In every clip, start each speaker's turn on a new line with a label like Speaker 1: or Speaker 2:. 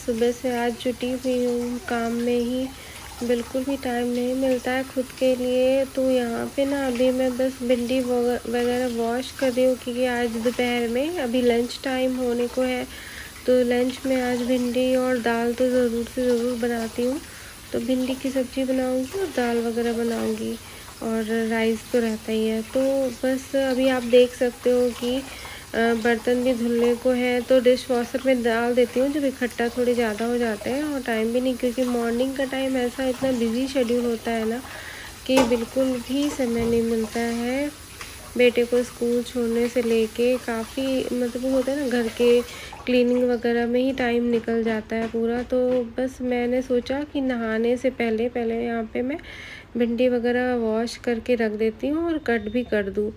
Speaker 1: सुबह से आज जुटी हुई हूँ काम में ही, बिल्कुल भी टाइम नहीं मिलता है खुद के लिए। तो यहाँ पे ना अभी मैं बस भिंडी वगैरह वॉश कर रही हूँ, क्योंकि आज दोपहर में अभी लंच टाइम होने को है। तो लंच में आज भिंडी और दाल तो ज़रूर से ज़रूर बनाती हूँ। तो भिंडी की सब्ज़ी बनाऊँगी और दाल वगैरह बनाऊँगी, और राइस तो रहता ही है। तो बस अभी आप देख सकते हो कि बर्तन भी धुलने को है, तो डिश वॉशर में डाल देती हूँ जब इकट्ठा थोड़े ज़्यादा हो जाते हैं और टाइम भी नहीं, क्योंकि मॉर्निंग का टाइम ऐसा इतना बिज़ी शेड्यूल होता है ना कि बिल्कुल भी समय नहीं मिलता है। बेटे को स्कूल छोड़ने से लेके काफ़ी मतलब होता है ना, घर के क्लीनिंग वगैरह में ही टाइम निकल जाता है पूरा। तो बस मैंने सोचा कि नहाने से पहले पहले यहाँ पे मैं भिंडी वगैरह वॉश करके रख देती हूँ और कट भी कर दूँ।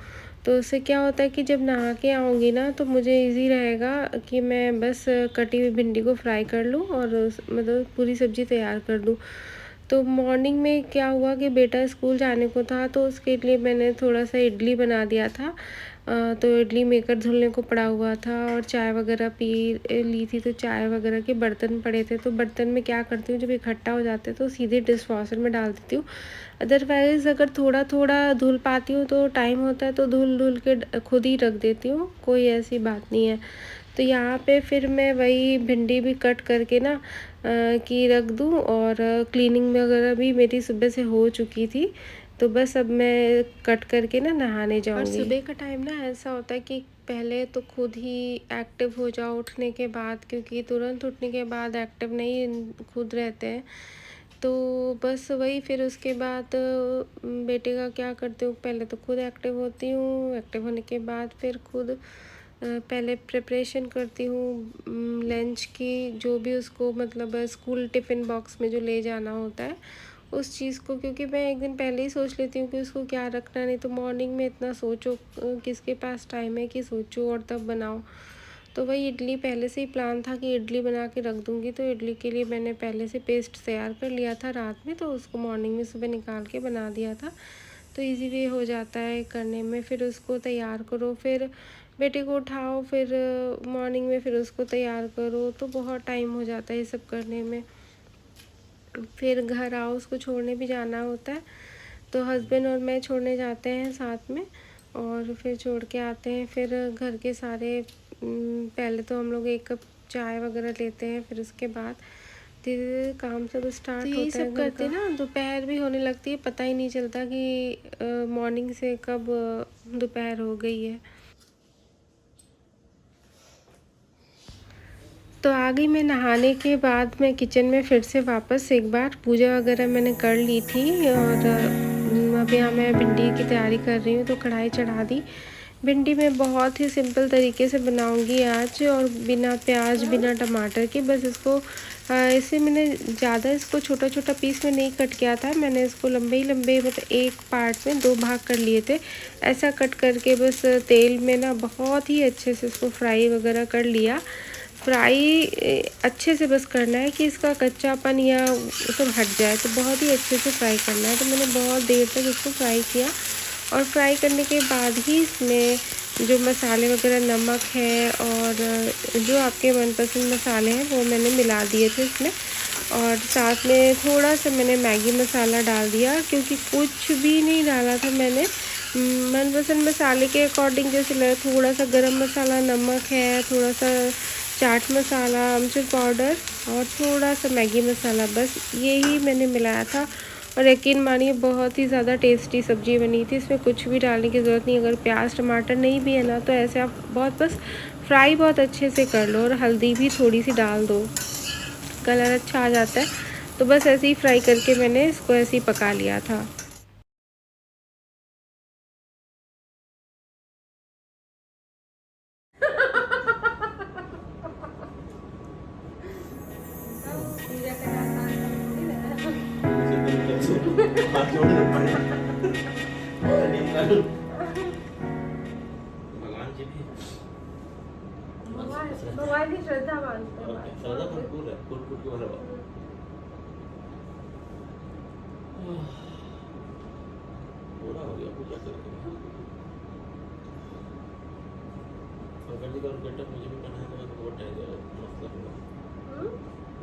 Speaker 1: तो उससे क्या होता है कि जब नहा के आऊँगी ना, तो मुझे इजी रहेगा कि मैं बस कटी हुई भिंडी को फ्राई कर लूँ और मतलब पूरी सब्ज़ी तैयार कर दूँ। तो मॉर्निंग में क्या हुआ कि बेटा स्कूल जाने को था, तो उसके लिए मैंने थोड़ा सा इडली बना दिया था। तो इडली मेकर धुलने को पड़ा हुआ था और चाय वगैरह पी ली थी, तो चाय वगैरह के बर्तन पड़े थे। तो बर्तन में क्या करती हूँ, जब इकट्ठा हो जाते हैं तो सीधे डिश वॉशर में डाल देती हूँ। अदरवाइज़ अगर थोड़ा थोड़ा धुल पाती हूँ तो टाइम होता है तो धुल धुल के खुद ही रख देती हूँ, कोई ऐसी बात नहीं है। तो यहाँ पे फिर मैं वही भिंडी भी कट करके ना कि रख दूँ, और क्लीनिंग वगैरह भी मेरी सुबह से हो चुकी थी। तो बस अब मैं कट करके ना नहाने जाऊँगी। और सुबह का टाइम ना ऐसा होता है कि पहले तो खुद ही एक्टिव हो जाओ उठने के बाद, क्योंकि तुरंत उठने के बाद एक्टिव नहीं खुद रहते हैं। तो बस वही फिर उसके बाद बेटे का क्या करती हूँ, पहले तो खुद एक्टिव होती हूँ, एक्टिव होने के बाद फिर खुद पहले प्रिपरेशन करती हूँ लंच की, जो भी उसको मतलब स्कूल टिफ़िन बॉक्स में जो ले जाना होता है उस चीज़ को, क्योंकि मैं एक दिन पहले ही सोच लेती हूँ कि उसको क्या रखना, नहीं तो मॉर्निंग में इतना सोचो किसके पास टाइम है कि सोचो और तब बनाओ। तो वही इडली पहले से ही प्लान था कि इडली बना के रख दूँगी। तो इडली के लिए मैंने पहले से पेस्ट तैयार कर लिया था रात में, तो उसको मॉर्निंग में सुबह निकाल के बना दिया था। तो इजी वे हो जाता है करने में। फिर उसको तैयार करो, फिर बेटे को उठाओ, फिर मॉर्निंग में फिर उसको तैयार करो, तो बहुत टाइम हो जाता है ये सब करने में। फिर घर आओ, उसको छोड़ने भी जाना होता है। तो हस्बैंड और मैं छोड़ने जाते हैं साथ में, और फिर छोड़ के आते हैं। फिर घर के सारे पहले तो हम लोग 1 कप चाय वगैरह लेते हैं, फिर उसके बाद धीरे धीरे काम सब स्टार्ट होता है। यही सब करते ना दोपहर भी होने लगती है, पता ही नहीं चलता कि मॉर्निंग से कब दोपहर हो गई है। तो आ गई मैं नहाने के बाद, मैं किचन में फिर से वापस एक बार पूजा वगैरह मैंने कर ली थी, और अब यहाँ मैं भिंडी की तैयारी कर रही हूँ। तो कढ़ाई चढ़ा दी। भिंडी मैं बहुत ही सिंपल तरीके से बनाऊंगी आज, और बिना प्याज बिना टमाटर के। बस इसको इसे मैंने ज़्यादा इसको छोटा छोटा पीस में नहीं कट किया था, मैंने इसको लंबे ही लंबे मतलब एक पार्ट में 2 भाग कर लिए थे। ऐसा कट करके बस तेल में ना बहुत ही अच्छे से इसको फ्राई वगैरह कर लिया। फ्राई अच्छे से बस करना है कि इसका कच्चापन या सब हट जाए, तो बहुत ही अच्छे से फ्राई करना है। तो मैंने बहुत देर तक इसको फ्राई किया, और फ्राई करने के बाद ही इसमें जो मसाले वगैरह नमक है और जो आपके मनपसंद मसाले हैं वो मैंने मिला दिए थे इसमें। और साथ में थोड़ा सा मैंने मैगी मसाला डाल दिया, क्योंकि कुछ भी नहीं डाला था मैंने। मनपसंद मसाले के अकॉर्डिंग जैसे लगा, थोड़ा सा गरम मसाला, नमक है, थोड़ा सा चाट मसाला, आमचूर पाउडर और थोड़ा सा मैगी मसाला, बस यही मैंने मिलाया था। और यकीन मानिए बहुत ही ज़्यादा टेस्टी सब्ज़ी बनी थी, इसमें कुछ भी डालने की ज़रूरत नहीं। अगर प्याज टमाटर नहीं भी है ना, तो ऐसे आप बहुत बस फ्राई बहुत अच्छे से कर लो, और हल्दी भी थोड़ी सी डाल दो, कलर अच्छा आ जाता है। तो बस ऐसे ही फ्राई करके मैंने इसको ऐसे ही पका लिया था। भगवान की श्रद्धा मानते हैं। श्रद्धा भरपूर है, कुट के भरा पूरा हो गया पूजा करके। और गंदी का गेटअप मुझे भी पहना है, तो बहुत टाइम मस्त लगेगा।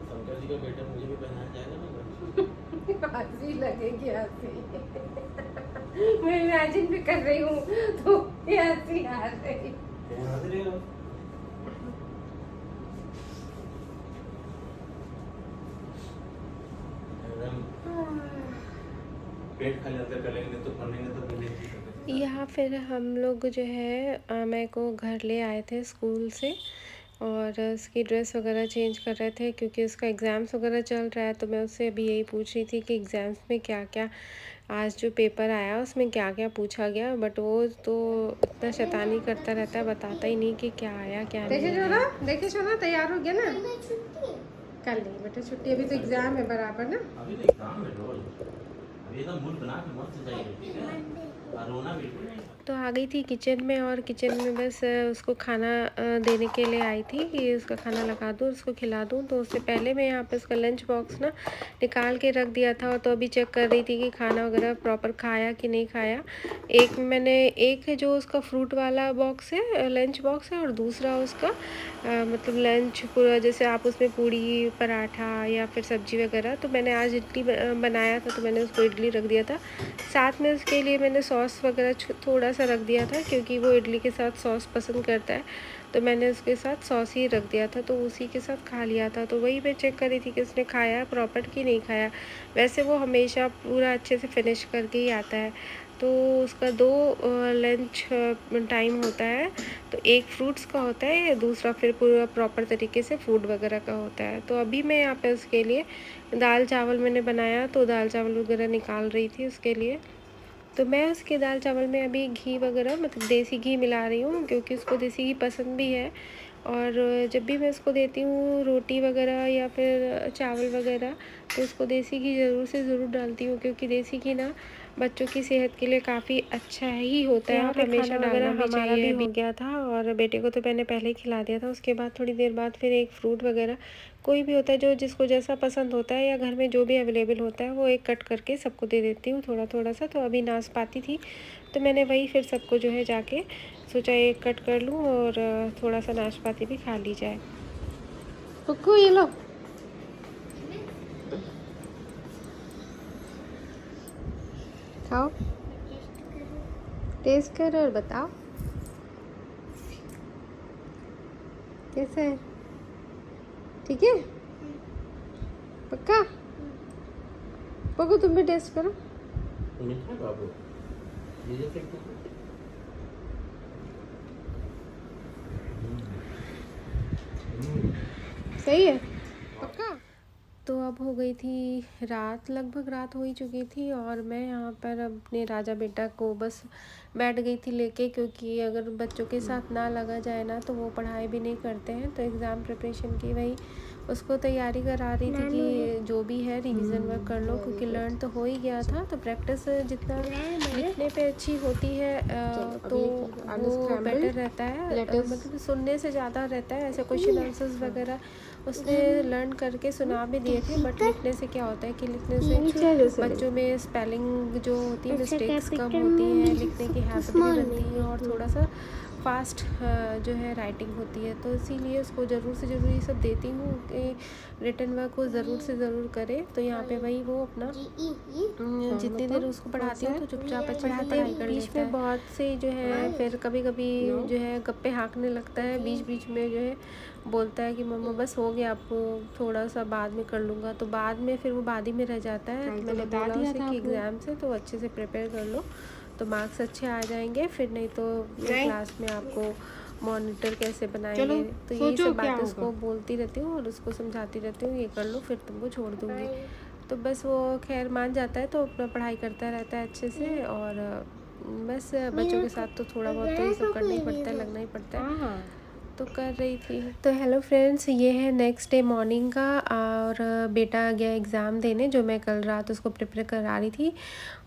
Speaker 2: शंकर जी का बेटा मुझे भी पहनाया जाएगा ना।
Speaker 1: हंसी लगेगी हंसी। मैं इमेजिन भी कर रही हूँ तो ये हंसी आ रही।
Speaker 2: हंस रहे हो? एकदम पेट खाली अंदर कर लेंगे तो पढ़ेंगे तो मिलेगी।
Speaker 1: यहाँ फिर हम लोग जो है मैं को घर ले आए थे स्कूल से, और उसकी ड्रेस वगैरह चेंज कर रहे थे क्योंकि उसका एग्ज़ाम्स वगैरह चल रहा है। तो मैं उससे अभी यही पूछ रही थी कि एग्ज़ाम्स में क्या क्या, आज जो पेपर आया उसमें क्या क्या पूछा गया। बट वो तो इतना शैतानी करता रहता है, बताता ही नहीं कि क्या आया क्या नहीं आया। देखे छोना तैयार हो गया ना, कल नहीं बेटा छुट्टी, अभी तो एग्ज़ाम है बराबर ना।
Speaker 2: अभी तो एग्जाम है रोज, अभी एकदम मूड बना के मस्त जाइए, ठीक है? और रोना बिल्कुल नहीं।
Speaker 1: तो आ गई थी किचन में, और किचन में बस उसको खाना देने के लिए आई थी कि उसका खाना लगा दूँ, उसको खिला दूँ। तो उससे पहले मैं यहाँ पे उसका लंच बॉक्स ना निकाल के रख दिया था, और तो अभी चेक कर रही थी कि खाना वगैरह प्रॉपर खाया कि नहीं खाया। एक है जो उसका फ्रूट वाला बॉक्स है, लंच बॉक्स है, और दूसरा उसका मतलब लंच पूरा, जैसे आप उसमें पूड़ी पराठा या फिर सब्जी वगैरह। तो मैंने आज इडली बनाया था तो मैंने उसको इडली रख दिया था। साथ में उसके लिए मैंने सॉस वगैरह थोड़ा सा रख दिया था क्योंकि वो इडली के साथ सॉस पसंद करता है। तो मैंने उसके साथ सॉस ही रख दिया था, तो उसी के साथ खा लिया था। तो वही मैं चेक कर रही थी कि उसने खाया प्रॉपर कि नहीं खाया। वैसे वो हमेशा पूरा अच्छे से फिनिश करके ही आता है। तो उसका 2 लंच टाइम होता है, तो एक फ्रूट्स का होता है या दूसरा फिर पूरा प्रॉपर तरीके से फूड वगैरह का होता है। तो अभी मैं यहाँ पे उसके लिए दाल चावल मैंने बनाया, तो दाल चावल वगैरह निकाल रही थी उसके लिए। तो मैं उसके दाल चावल में अभी घी वगैरह मतलब देसी घी मिला रही हूँ क्योंकि उसको देसी घी पसंद भी है। और जब भी मैं उसको देती हूँ रोटी वगैरह या फिर चावल वगैरह, तो उसको देसी घी ज़रूर से ज़रूर डालती हूँ क्योंकि देसी घी ना बच्चों की सेहत के लिए काफ़ी अच्छा ही होता है, और हमेशा डालना भी चाहिए। हो गया था और बेटे को तो मैंने पहले ही खिला दिया था। उसके बाद थोड़ी देर बाद फिर एक फ्रूट वगैरह कोई भी होता है जो जिसको जैसा पसंद होता है या घर में जो भी अवेलेबल होता है वो एक कट करके सबको दे देती हूँ थोड़ा थोड़ा सा। तो अभी नाशपाती थी तो मैंने वही फिर सबको जो है जाके सोचा एक कट कर लूँ और थोड़ा सा नाशपाती भी खा ली जाए। पुक्कू ये लो, खाओ, टेस्ट करो और बताओ कैसा है। ठीक है पक्का? पक्कू तुम भी टेस्ट करो।
Speaker 2: मीठा है बाबू, मुझे तो एकदम
Speaker 1: सही है पक्का? तो अब हो गई थी रात, लगभग रात हो ही चुकी थी, और मैं यहाँ पर अपने राजा बेटा को बस बैठ गई थी लेके, क्योंकि अगर बच्चों के साथ ना लगा जाए ना तो वो पढ़ाई भी नहीं करते हैं। तो एग्ज़ाम प्रिपरेशन की वही उसको तैयारी करा रही थी कि जो भी है रिवीजन वर्क कर लो, क्योंकि लर्न तो हो ही गया था। तो प्रैक्टिस जितना लिखने पे अच्छी होती है तो वो बेटर रहता है, मतलब सुनने से ज़्यादा रहता है। ऐसे क्वेश्चन आंसर्स वगैरह उसने लर्न करके सुना भी दिए थे, बट लिखने से क्या होता है कि लिखने से बच्चों में स्पेलिंग जो होती है मिस्टेक्स कम होती हैं, लिखने की हैबिट भी बनती है, और थोड़ा सा फास्ट जो है राइटिंग होती है। तो इसीलिए उसको ज़रूर से ज़रूर ये सब देती हूँ कि रिटन वर्क को ज़रूर से ज़रूर करे। तो यहाँ पे वही वो अपना जितनी देर उसको पढ़ाती हूँ तो चुपचाप अच्छे से पढ़ाई कर लेता है। बहुत से जो है फिर कभी कभी जो है गप्पे हाँकने लगता है, बीच बीच में जो है बोलता है कि मम्मा बस हो गया, आपको थोड़ा सा बाद में कर लूँगा। तो बाद में फिर वो बाद ही में रह जाता है। तो मैंने बोला उसे कि एग्ज़ाम से तो अच्छे से प्रिपेयर कर लो तो मार्क्स अच्छे आ जाएंगे, फिर नहीं तो क्लास में आपको मॉनिटर कैसे बनाएंगे। तो यही सब बातें उसको बोलती रहती हूँ और उसको समझाती रहती हूँ, ये कर लो फिर तुमको छोड़ दूँगी। तो बस वो खैर मान जाता है, तो अपना पढ़ाई करता रहता है अच्छे से। और बस बच्चों के साथ तो थोड़ा बहुत तो ये सब करना ही पड़ता है, लगना ही पड़ता है, तो कर रही थी। तो हेलो फ्रेंड्स, ये है नेक्स्ट डे मॉर्निंग का, और बेटा गया एग्ज़ाम देने, जो मैं कल रात उसको प्रिपेयर करा रही थी,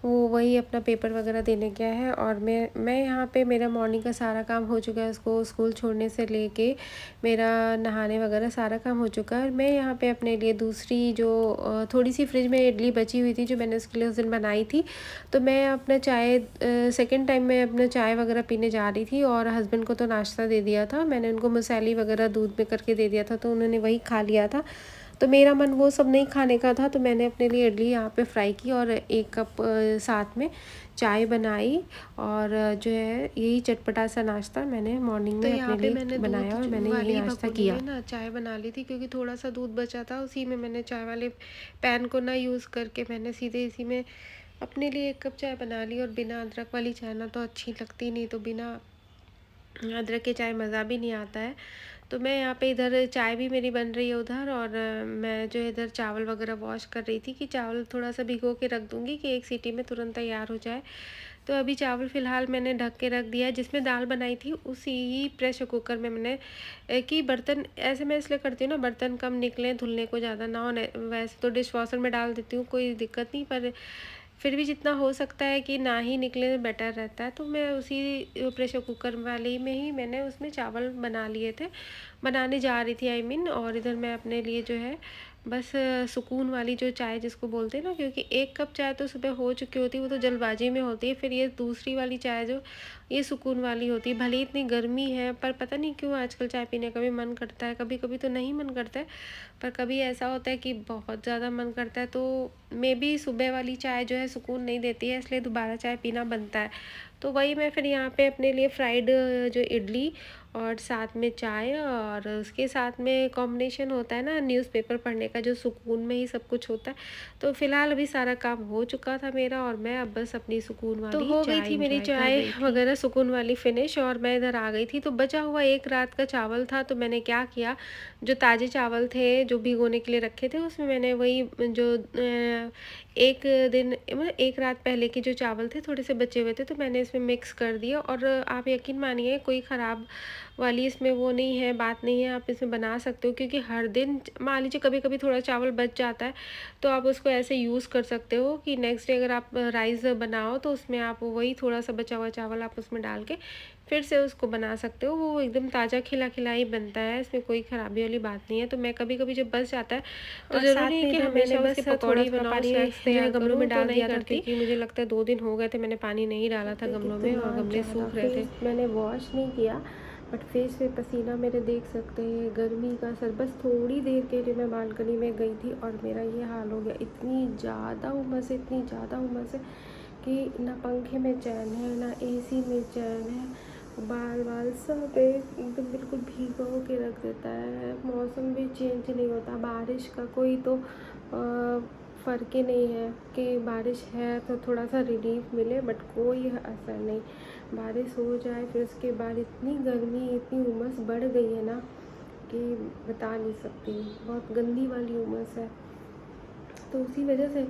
Speaker 1: वो वही अपना पेपर वगैरह देने गया है। और मैं यहाँ पे मेरा मॉर्निंग का सारा काम हो चुका है, उसको स्कूल छोड़ने से लेके मेरा नहाने वगैरह सारा काम हो चुका है। और मैं यहाँ पे अपने लिए दूसरी जो थोड़ी सी फ्रिज में इडली बची हुई थी जो मैंने उसके लिए उस दिन बनाई थी, तो मैं अपना चाय सेकेंड टाइम मैं अपना चाय वगैरह पीने जा रही थी। और हस्बैंड को तो नाश्ता दे दिया था मैंने, उनको मसाली वगैरह दूध में करके दे दिया था, तो उन्होंने वही खा लिया था। तो मेरा मन वो सब नहीं खाने का था, तो मैंने अपने लिए इडली यहाँ पे फ्राई की और 1 कप साथ में चाय बनाई। और जो है यही चटपटा सा नाश्ता मैंने मॉर्निंग में अपने लिए बनाया और मैंने यही नाश्ता किया। ना चाय बना ली थी क्योंकि थोड़ा सा दूध बचा था, उसी में मैंने चाय वाले पैन को ना यूज़ करके मैंने सीधे इसी में अपने लिए 1 कप चाय बना ली। और बिना अदरक वाली चाय ना तो अच्छी लगती नहीं, तो बिना अदरक की चाय मज़ा भी नहीं आता है। तो मैं यहाँ पे इधर चाय भी मेरी बन रही है उधर, और मैं जो इधर चावल वगैरह वॉश कर रही थी कि चावल थोड़ा सा भिगो के रख दूँगी कि 1 सीटी में तुरंत तैयार हो जाए। तो अभी चावल फ़िलहाल मैंने ढक के रख दिया है। जिसमें दाल बनाई थी उसी ही प्रेशर कुकर में मैंने कि बर्तन ऐसे मैं इसलिए करती हूँ ना, बर्तन कम निकलें, धुलने को ज़्यादा ना हो। वैसे तो डिश वॉशर में डाल देती हूँ, कोई दिक्कत नहीं, पर फिर भी जितना हो सकता है कि ना ही निकले बेटर रहता है। तो मैं उसी प्रेशर कुकर वाले में ही मैंने उसमें चावल बना लिए थे, बनाने जा रही थी आई मीन। और इधर मैं अपने लिए जो है बस सुकून वाली जो चाय जिसको बोलते हैं ना, क्योंकि 1 कप चाय तो सुबह हो चुकी होती है, वो तो जल्दबाजी में होती है। फिर ये दूसरी वाली चाय जो ये सुकून वाली होती है। भले इतनी गर्मी है पर पता नहीं क्यों आजकल चाय पीने का भी मन करता है। कभी कभी तो नहीं मन करता है, पर कभी ऐसा होता है कि बहुत ज़्यादा मन करता है। तो मे बी सुबह वाली चाय जो है सुकून नहीं देती है, इसलिए दोबारा चाय पीना बनता है। तो वही मैं फिर यहाँ पे अपने लिए फ्राइड जो इडली और साथ में चाय, और उसके साथ में कॉम्बिनेशन होता है ना न्यूज़पेपर पढ़ने का, जो सुकून में ही सब कुछ होता है। तो फिलहाल अभी सारा काम हो चुका था मेरा, और मैं अब बस अपनी सुकून वाली तो हो गई थी मेरी चाय वगैरह सुकून वाली फिनिश, और मैं इधर आ गई थी। तो बचा हुआ 1 रात का चावल था, तो मैंने क्या किया, जो ताज़े चावल थे जो भिगोने के लिए रखे थे, उसमें मैंने वही जो 1 दिन मतलब 1 रात पहले के जो चावल थे थोड़े से बचे हुए थे, तो मैंने इसमें मिक्स कर दिया। और आप यकीन मानिए कोई ख़राब वाली इसमें वो नहीं है, बात नहीं है, आप इसमें बना सकते हो। क्योंकि हर दिन मान लीजिए कभी कभी थोड़ा चावल बच जाता है, तो आप उसको ऐसे यूज़ कर सकते हो कि नेक्स्ट डे अगर आप राइस बनाओ तो उसमें आप वही थोड़ा सा बचा हुआ चावल आप उसमें डाल के फिर से उसको बना सकते हो। वो एकदम ताज़ा खिला खिला ही बनता है, इसमें कोई ख़राबी वाली बात नहीं है। तो मैं कभी कभी जब बच जाता है तो ज़रूरी नहीं कि हमेशा उसके पकौड़ी बनाओ, स्नैक्स तैयार गमलों में डाल दिया करती, क्योंकि मुझे लगता है 2 दिन हो गए थे मैंने पानी नहीं डाला था गमलों में, और गमले सूख रहे थे। मैंने वॉश नहीं किया, बट फेस पे पसीना मेरे देख सकते हैं, गर्मी का असर। बस थोड़ी देर के लिए मैं बालकनी में गई थी और मेरा ये हाल हो गया। इतनी ज़्यादा उमस है, इतनी ज़्यादा उमस है कि ना पंखे में चैन है ना एसी में चैन है। बाल बाल सब एकदम बिल्कुल भीगा के रख देता है। मौसम भी चेंज नहीं होता, बारिश का कोई तो फ़र्क ही नहीं है कि बारिश है तो थोड़ा सा रिलीफ मिले, बट कोई असर नहीं। बारिश हो जाए फिर उसके बाद इतनी गर्मी, इतनी उमस बढ़ गई है ना कि बता नहीं सकती, बहुत गंदी वाली उमस है। तो उसी वजह से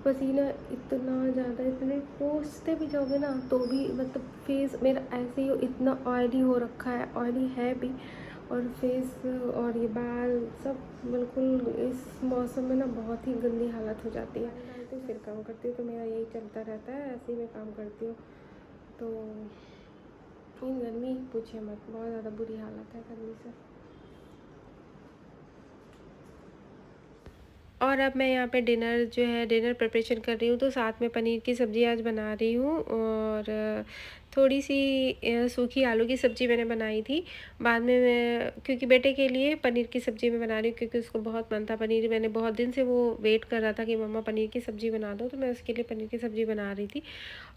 Speaker 1: पसीना इतना ज़्यादा, इतने पोंछते भी जाओगे ना तो भी मतलब फेस मेरा ऐसे ही इतना ऑयली हो रखा है, ऑयली है भी। और फेस और ये बाल सब बिल्कुल इस मौसम में ना बहुत ही गंदी हालत हो जाती है। डालती हूँ फिर काम करती हूँ, तो मेरा यही चलता रहता है, ऐसे ही मैं काम करती हूँ। तो इन गर्मी पूछिए मत, बहुत ज़्यादा बुरी हालत है गर्मी से। और अब मैं यहाँ पे डिनर प्रिपरेशन कर रही हूँ। तो साथ में पनीर की सब्ज़ी आज बना रही हूँ, और थोड़ी सी सूखी आलू की सब्ज़ी मैंने बनाई थी। बाद में मैं क्योंकि बेटे के लिए पनीर की सब्ज़ी मैं बना रही हूँ, क्योंकि उसको बहुत मन था पनीर। मैंने बहुत दिन से वो वेट कर रहा था कि मम्मा पनीर की सब्ज़ी बना दो, तो मैं उसके लिए पनीर की सब्ज़ी बना रही थी।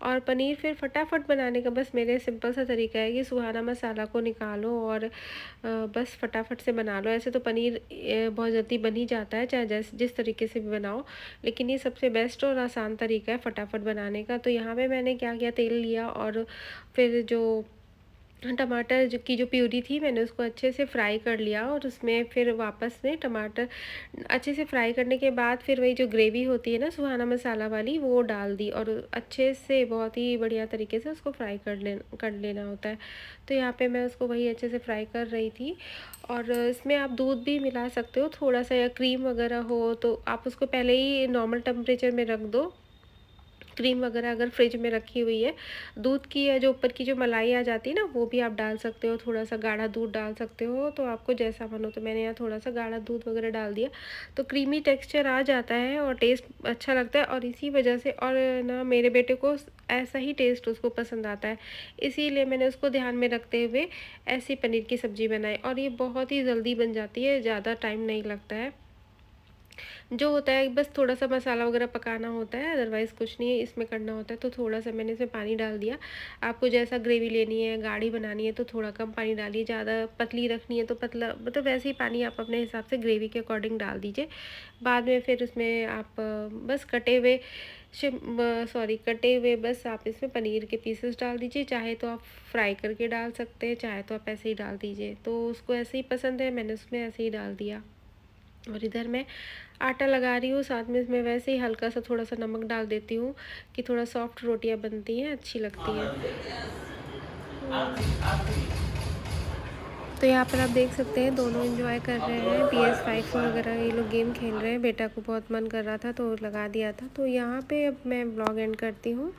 Speaker 1: और पनीर फिर फटाफट बनाने का बस मेरे सिंपल सा तरीका है कि सुहाना मसाला को निकालो और बस फटाफट से बना लो। ऐसे तो पनीर बहुत जल्दी बन ही जाता है, चाहे जिस तरीके से भी बनाओ, लेकिन ये सबसे बेस्ट और आसान तरीका है फटाफट बनाने का। तो यहाँ पे मैंने क्या किया, तेल लिया और फिर जो टमाटर की जो प्यूरी थी मैंने उसको अच्छे से फ्राई कर लिया, और उसमें फिर वापस में टमाटर अच्छे से फ्राई करने के बाद फिर वही जो ग्रेवी होती है ना सुहाना मसाला वाली, वो डाल दी और अच्छे से बहुत ही बढ़िया तरीके से उसको फ्राई कर लेना होता है। तो यहाँ पे मैं उसको वही अच्छे से फ्राई कर रही थी। और इसमें आप दूध भी मिला सकते हो थोड़ा सा, या क्रीम वगैरह हो तो आप उसको पहले ही नॉर्मल टेम्परेचर में रख दो। क्रीम वगैरह अगर फ्रिज में रखी हुई है, दूध की या जो ऊपर की जो मलाई आ जाती है ना, वो भी आप डाल सकते हो। थोड़ा सा गाढ़ा दूध डाल सकते हो, तो आपको जैसा मन हो। तो मैंने यहाँ थोड़ा सा गाढ़ा दूध वगैरह डाल दिया, तो क्रीमी टेक्सचर आ जाता है और टेस्ट अच्छा लगता है। और इसी वजह से और ना मेरे बेटे को ऐसा ही टेस्ट उसको पसंद आता है, इसीलिए मैंने उसको ध्यान में रखते हुए ऐसी पनीर की सब्ज़ी बनाई। और ये बहुत ही जल्दी बन जाती है, ज़्यादा टाइम नहीं लगता है। जो होता है बस थोड़ा सा मसाला वगैरह पकाना होता है, अदरवाइज़ कुछ नहीं है इसमें करना होता है। तो थोड़ा सा मैंने इसमें पानी डाल दिया। आपको जैसा ग्रेवी लेनी है, गाढ़ी बनानी है तो थोड़ा कम पानी डालिए, ज़्यादा पतली रखनी है तो पतला, मतलब वैसे ही पानी आप अपने हिसाब से ग्रेवी के अकॉर्डिंग डाल दीजिए। बाद में फिर उसमें आप बस कटे हुए बस आप इसमें पनीर के पीसेस डाल दीजिए। चाहे तो आप फ्राई करके डाल सकते हैं, चाहे तो आप ऐसे ही डाल दीजिए। तो उसको ऐसे ही पसंद है, मैंने उसमें ऐसे ही डाल दिया। और इधर मैं आटा लगा रही हूँ, साथ में इसमें वैसे ही हल्का सा थोड़ा सा नमक डाल देती हूँ कि थोड़ा सॉफ्ट रोटियाँ बनती हैं, अच्छी लगती हैं। तो यहाँ पर आप देख सकते हैं दोनों एंजॉय कर रहे हैं, PS5 वगैरह ये लोग गेम खेल रहे हैं। बेटा को बहुत मन कर रहा था तो लगा दिया था। तो यहाँ पे अब मैं व्लॉग एंड करती हूँ।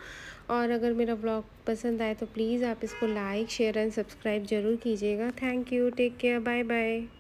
Speaker 1: और अगर मेरा व्लॉग पसंद आए तो प्लीज़ आप इसको लाइक शेयर एंड सब्सक्राइब ज़रूर कीजिएगा। Thank you, take care, bye bye.